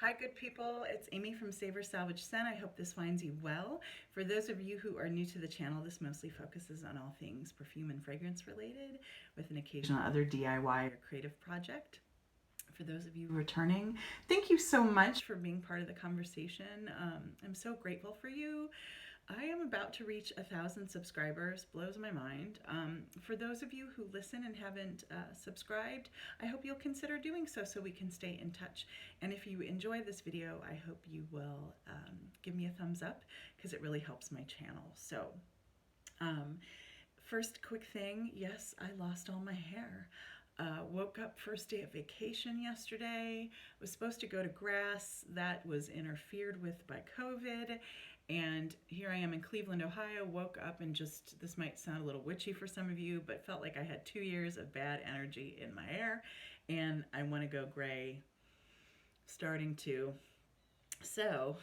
Hi, good people. It's Amy from Savor Salvage Scent. I hope this finds you well. For those of you who are new to the channel, this mostly focuses on all things perfume and fragrance related, with an occasional other DIY or creative project. For those of you returning, thank you so much for being part of the conversation. I'm so grateful for you. I am about to reach 1,000 subscribers. Blows my mind. For those of you who listen and haven't subscribed, I hope you'll consider doing so we can stay in touch. And if you enjoy this video, I hope you will give me a thumbs up because it really helps my channel. So, first quick thing, yes, I lost all my hair. Woke up first day of vacation yesterday, was supposed to go to grass. That was interfered with by COVID. And here I am in Cleveland, Ohio, woke up and just, this might sound a little witchy for some of you, but felt like I had 2 years of bad energy in my hair and I want to go gray starting to. So,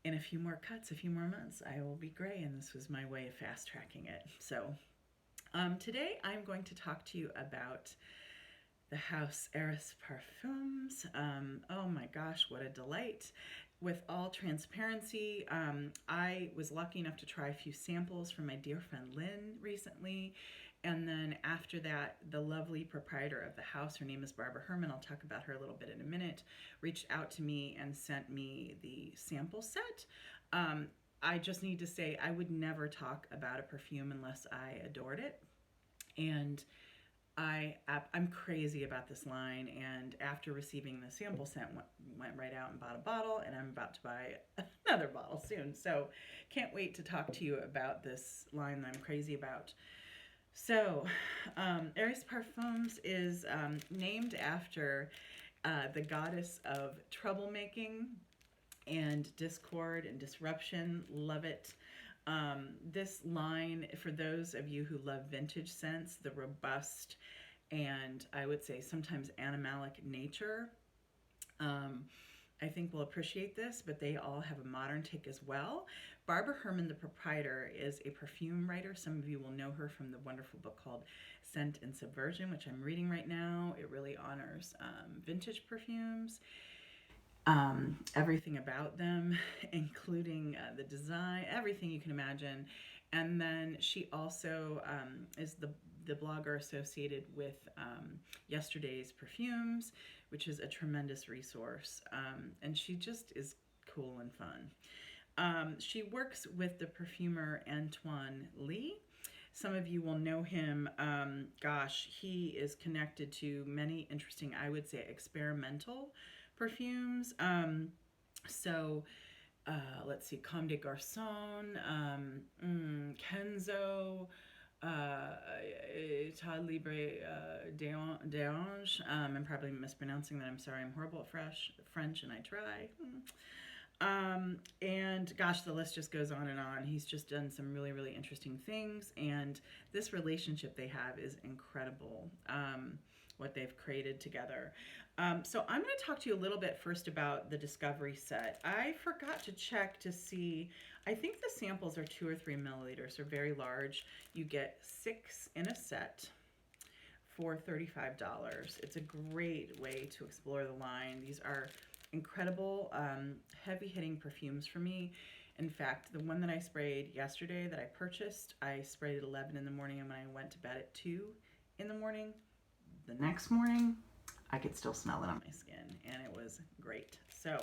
in a few more cuts, a few more months, I will be gray, and this was my way of fast tracking it. So, today I'm going to talk to you about the house Eris Parfums. Oh my gosh, what a delight. With all transparency, I was lucky enough to try a few samples from my dear friend Lynn recently. And then after that, the lovely proprietor of the house, her name is Barbara Herman, I'll talk about her a little bit in a minute, reached out to me and sent me the sample set. I just need to say I would never talk about a perfume unless I adored it. And I'm crazy about this line, and after receiving the sample scent, went right out and bought a bottle, and I'm about to buy another bottle soon. So can't wait to talk to you about this line that I'm crazy about. So, Eris Parfums is named after the goddess of troublemaking and discord and disruption. Love it. This line, for those of you who love vintage scents, the robust and I would say sometimes animalic nature, I think will appreciate this, but they all have a modern take as well. Barbara Herman, the proprietor, is a perfume writer. Some of you will know her from the wonderful book called Scent and Subversion, which I'm reading right now. It really honors vintage perfumes. Everything about them, including the design, everything you can imagine. And then she also is the blogger associated with Yesterday's Perfumes, which is a tremendous resource. And she just is cool and fun. She works with the perfumer Antoine Lie. Some of you will know him. Gosh, he is connected to many interesting, I would say, experimental perfumes. So let's see, Comme des Garçons, Kenzo, État Libre d'Ange. I'm probably mispronouncing that. I'm sorry. I'm horrible at French, and I try. And gosh, the list just goes on and on. He's just done some really, really interesting things, and this relationship they have is incredible. What they've created together. So I'm going to talk to you a little bit first about the Discovery set. I forgot to check to see, I think the samples are 2 or 3 milliliters, they're very large. You get 6 in a set for $35. It's a great way to explore the line. These are incredible, heavy-hitting perfumes for me. In fact, the one that I sprayed yesterday that I purchased, I sprayed at 11 in the morning, and when I went to bed at 2 in the morning, the next morning, I could still smell it on my skin, and it was great. So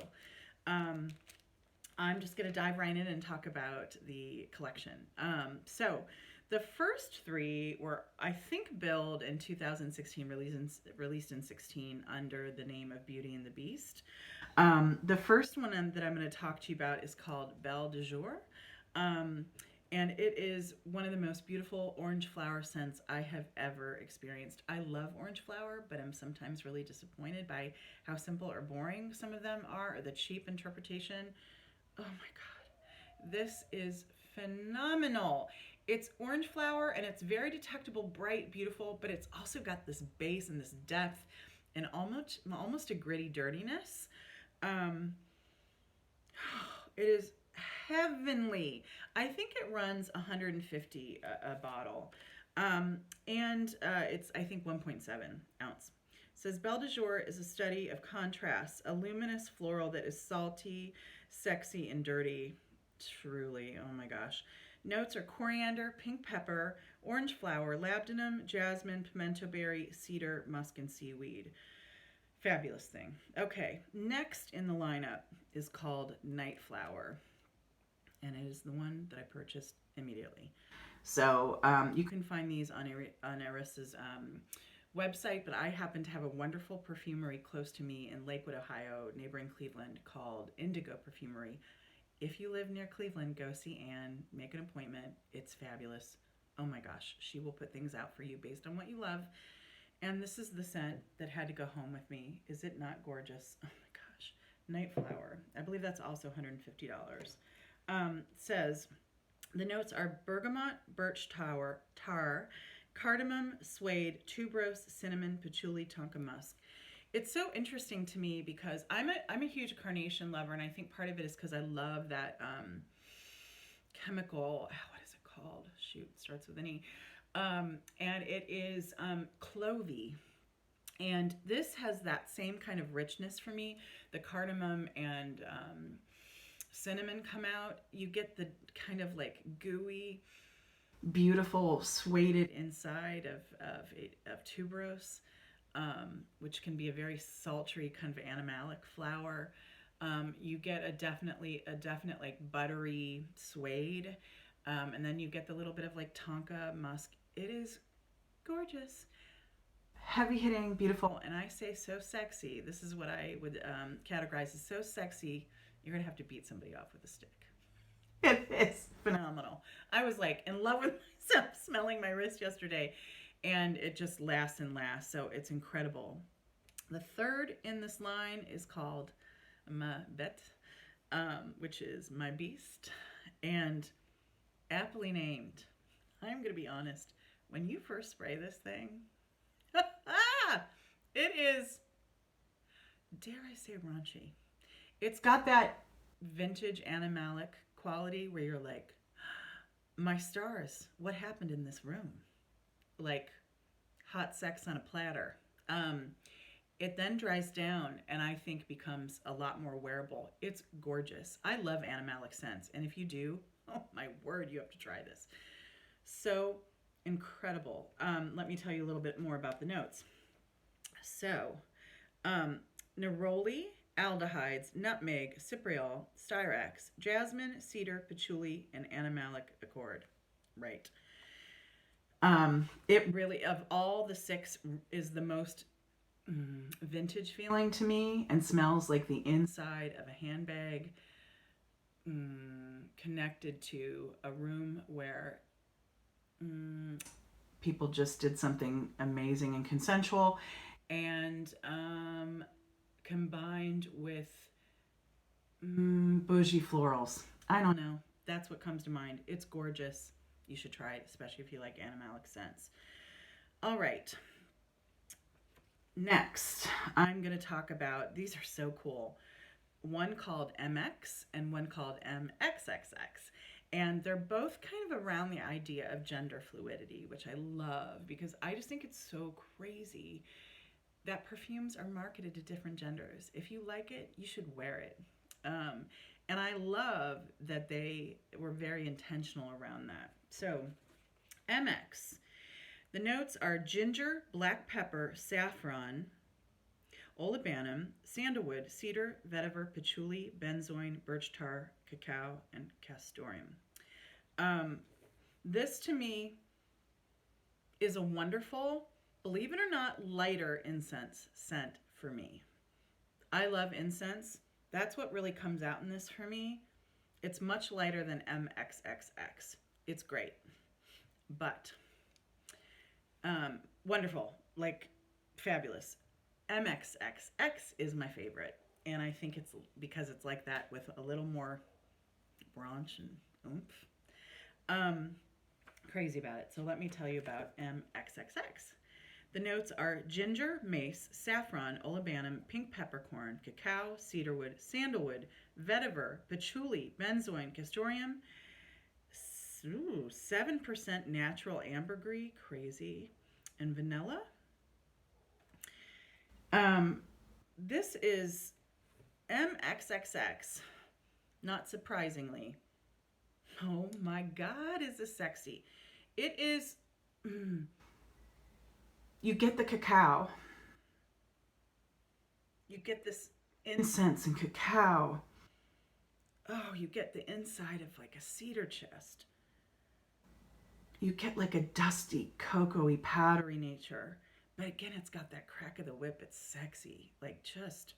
I'm just going to dive right in and talk about the collection. So the first 3 were, I think, billed in 2016, released in 16 under the name of Beauty and the Beast. The first one that I'm going to talk to you about is called Belle du Jour. And it is one of the most beautiful orange flower scents I have ever experienced. I love orange flower, but I'm sometimes really disappointed by how simple or boring some of them are, or the cheap interpretation. Oh my God, this is phenomenal. It's orange flower, and it's very detectable, bright, beautiful, but it's also got this base and this depth and almost a gritty dirtiness. It is heavenly. I think it runs 150 a bottle. And it's, I think, 1.7 ounce. says Belle de Jour is a study of contrasts, a luminous floral that is salty, sexy, and dirty. Truly, oh my gosh. Notes are coriander, pink pepper, orange flower, labdanum, jasmine, pimento berry, cedar, musk, and seaweed. Fabulous thing. Okay, next in the lineup is called Night Flower, and it is the one that I purchased immediately. So you can find these on Eris's website, but I happen to have a wonderful perfumery close to me in Lakewood, Ohio, neighboring Cleveland, called Indigo Perfumery. If you live near Cleveland, go see Anne, make an appointment. It's fabulous. Oh my gosh, she will put things out for you based on what you love. And this is the scent that had to go home with me. Is it not gorgeous? Oh my gosh. Night Flower. I believe that's also $150. Says the notes are bergamot, birch tar, cardamom, suede, tuberose, cinnamon, patchouli, tonka musk. It's so interesting to me because I'm a huge carnation lover, and I think part of it is because I love that chemical. What is it called? Shoot, it starts with an E. And it is clovey. And this has that same kind of richness for me. The cardamom and cinnamon come out. You get the kind of like gooey, beautiful sueded inside of tuberose, which can be a very sultry kind of animalic flower. You get a definite like buttery suede, and then you get the little bit of like tonka musk. It is gorgeous, heavy hitting, beautiful, and I say so sexy. This is what I would categorize as so sexy. You're gonna have to beat somebody off with a stick. It is phenomenal. I was like in love with myself smelling my wrist yesterday, and it just lasts and lasts. So it's incredible. The third in this line is called Bete, which is my beast, and aptly named. I'm gonna be honest. When you first spray this thing, it is, dare I say, raunchy. It's got that vintage animalic quality where you're like, my stars, what happened in this room? Like hot sex on a platter. It then dries down and I think becomes a lot more wearable. It's gorgeous. I love animalic scents. And if you do, oh my word, you have to try this. So incredible. Let me tell you a little bit more about the notes. So, neroli, aldehydes, nutmeg, cypriol, styrax, jasmine, cedar, patchouli, and animalic accord. Right. It really, of all the six, is the most vintage feeling to me and smells like the inside of a handbag, connected to a room where people just did something amazing and consensual, and combined with bougie florals. I don't know. That's what comes to mind. It's gorgeous. You should try it, especially if you like animalic scents. All right. Next, I'm going to talk about, these are so cool. One called Mxxx and one called Mxxx. And they're both kind of around the idea of gender fluidity, which I love because I just think it's so crazy that perfumes are marketed to different genders. If you like it, you should wear it. And I love that they were very intentional around that. So, Mxxx. The notes are ginger, black pepper, saffron, olibanum, sandalwood, cedar, vetiver, patchouli, benzoin, birch tar, cacao, and castoreum. This to me is a wonderful, believe it or not, lighter incense scent for me. I love incense. That's what really comes out in this for me. It's much lighter than Mxxx. It's great. But wonderful, like fabulous. Mxxx is my favorite, and I think it's because it's like that with a little more branch and oomph. Crazy about it. So let me tell you about Mxxx. The notes are ginger, mace, saffron, olibanum, pink peppercorn, cacao, cedarwood, sandalwood, vetiver, patchouli, benzoin, castoreum, 7% natural ambergris, crazy, and vanilla. Um, this is Mxxx, not surprisingly. Oh my God, is this sexy? It is, you get the cacao. You get this incense and cacao. Oh, you get the inside of like a cedar chest. You get like a dusty, cocoa-y, powdery nature. But again, it's got that crack of the whip. It's sexy. Like just,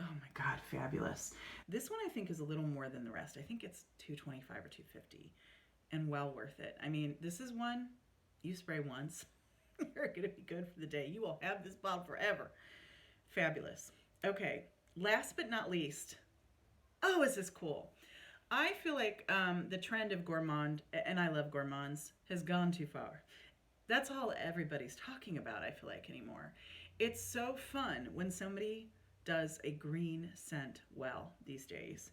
oh my God, fabulous. This one I think is a little more than the rest. I think it's 225 or 250 and well worth it. I mean, this is one you spray once. You're going to be good for the day. You will have this bottle forever. Fabulous. Okay, last but not least. Oh, is this cool? I feel like the trend of gourmand, and I love gourmands, has gone too far. That's all everybody's talking about, I feel like, anymore. It's so fun when somebody does a green scent well these days.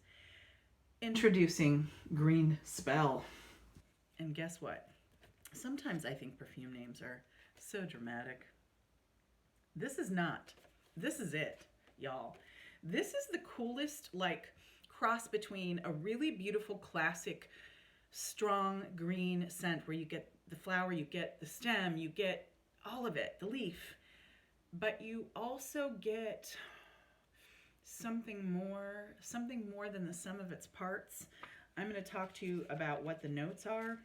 Introducing Green Spell. And guess what? Sometimes I think perfume names are so dramatic. This is not. This is it, y'all. This is the coolest, like, cross between a really beautiful, classic, strong green scent where you get the flower, you get the stem, you get all of it, the leaf, but you also get something more than the sum of its parts. I'm going to talk to you about what the notes are.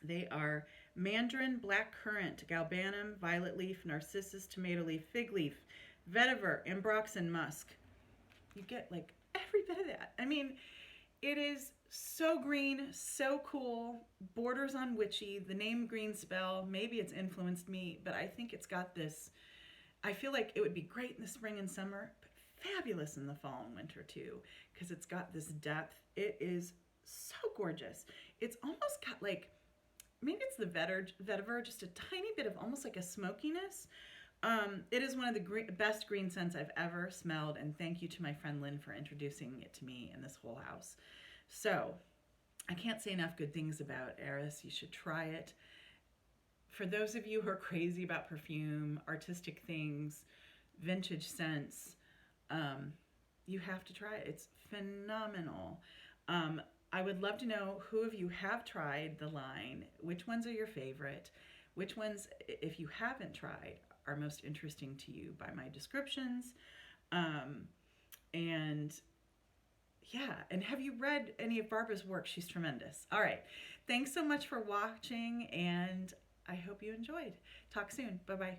They are mandarin, black currant, galbanum, violet leaf, narcissus, tomato leaf, fig leaf, vetiver, ambrox, and musk. You get like every bit of that. I mean, it is so green, so cool, borders on witchy. The name Green Spell, maybe it's influenced me, but I think it's got this, I feel like it would be great in the spring and summer, but fabulous in the fall and winter too, because it's got this depth. It is so gorgeous. It's almost got like, maybe it's the vetiver, just a tiny bit of almost like a smokiness. It is one of the best green scents I've ever smelled, and thank you to my friend Lynn for introducing it to me and this whole house. So, I can't say enough good things about Eris. You should try it. For those of you who are crazy about perfume, artistic things, vintage scents, you have to try it. It's phenomenal. I would love to know who of you have tried the line, which ones are your favorite, which ones, if you haven't tried, are most interesting to you by my descriptions. And yeah, and have you read any of Barbara's work? She's tremendous. All right. Thanks so much for watching, and I hope you enjoyed. Talk soon. Bye-bye.